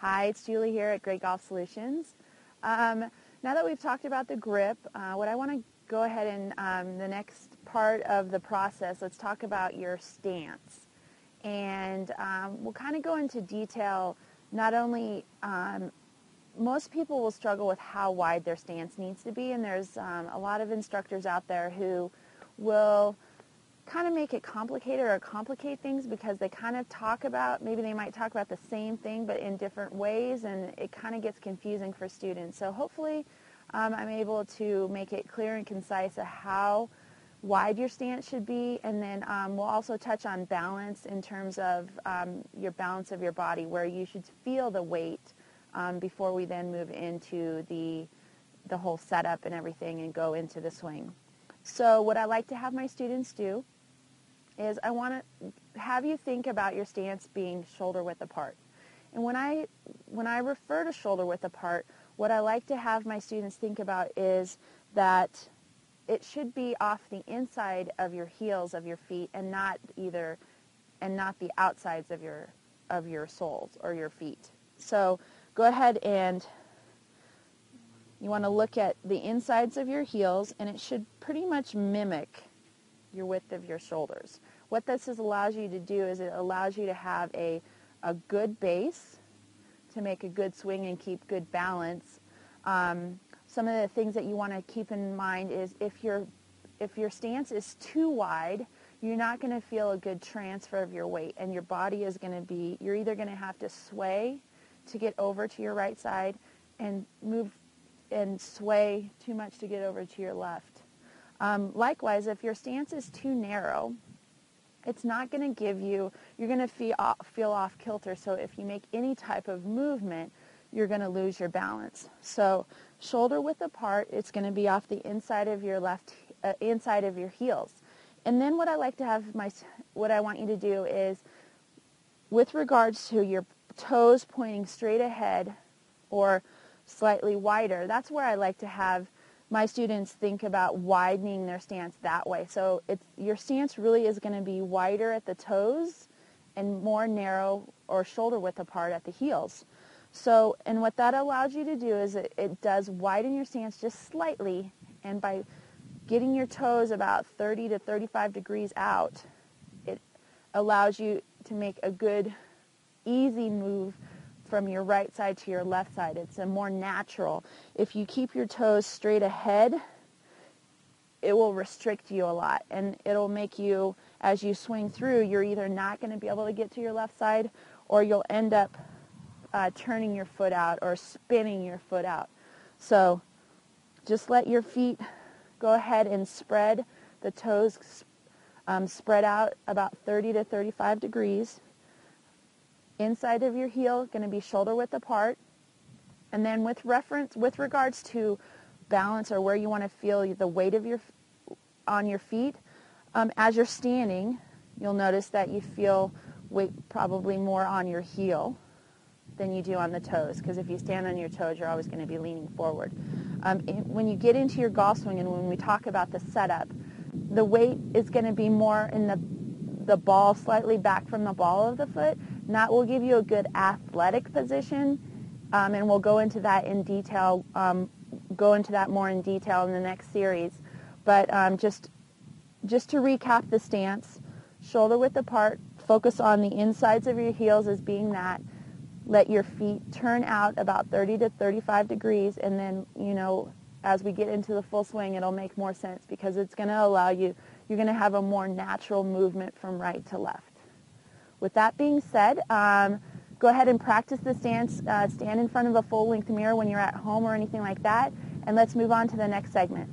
Hi, it's Julie here at Great Golf Solutions. Now that we've talked about the grip, what I want to go ahead and the next part of the process, let's talk about your stance. And we'll kind of go into detail, not only most people will struggle with how wide their stance needs to be, and there's a lot of instructors out there who will kind of make it complicated or complicate things because they kind of talk about, maybe they might talk about the same thing but in different ways, and it kind of gets confusing for students. So hopefully I'm able to make it clear and concise of how wide your stance should be, and then we'll also touch on balance in terms of your balance of your body, where you should feel the weight before we then move into the whole setup and everything and go into the swing. So what I like to have my students do is I want to have you think about your stance being shoulder width apart. And when I refer to shoulder width apart, what I like to have my students think about is that it should be off the inside of your heels of your feet and not the outsides of your soles or your feet. So go ahead and you want to look at the insides of your heels, and it should pretty much mimic your width of your shoulders. What this allows you to do is it allows you to have a good base to make a good swing and keep good balance. Some of the things that you want to keep in mind is if your stance is too wide, you're not going to feel a good transfer of your weight, and your body is going to be, you're either going to have to sway to get over to your right side and move and sway too much to get over to your left. Likewise, if your stance is too narrow, it's not going to give you, you're going to feel off kilter. So if you make any type of movement, you're going to lose your balance. So shoulder width apart, it's going to be off the inside of your inside of your heels. And then what I like to have what I want you to do is, with regards to your toes pointing straight ahead or slightly wider, that's where I like to have my students think about widening their stance that way. So your stance really is going to be wider at the toes and more narrow or shoulder width apart at the heels. So, and what that allows you to do is it does widen your stance just slightly, and by getting your toes about 30 to 35 degrees out, it allows you to make a good, easy move from your right side to your left side. It's a more natural. If you keep your toes straight ahead, it will restrict you a lot, and it'll make you, as you swing through, you're either not going to be able to get to your left side, or you'll end up turning your foot out or spinning your foot out. So just let your feet go ahead and spread the toes, spread out about 30 to 35 degrees. Inside of your heel going to be shoulder width apart. And then with regards to balance, or where you want to feel the weight of on your feet, as you're standing, you'll notice that you feel weight probably more on your heel than you do on the toes, because if you stand on your toes, you're always going to be leaning forward. When you get into your golf swing, and when we talk about the setup, the weight is going to be more in the ball, slightly back from the ball of the foot. And that will give you a good athletic position, and we'll go into that in detail, more in detail in the next series. But just to recap the stance, shoulder width apart, focus on the insides of your heels as being that. Let your feet turn out about 30 to 35 degrees, and then, as we get into the full swing, it'll make more sense because it's going to allow you, you're going to have a more natural movement from right to left. With that being said, go ahead and practice the stance. Stand in front of a full-length mirror when you're at home or anything like that, and let's move on to the next segment.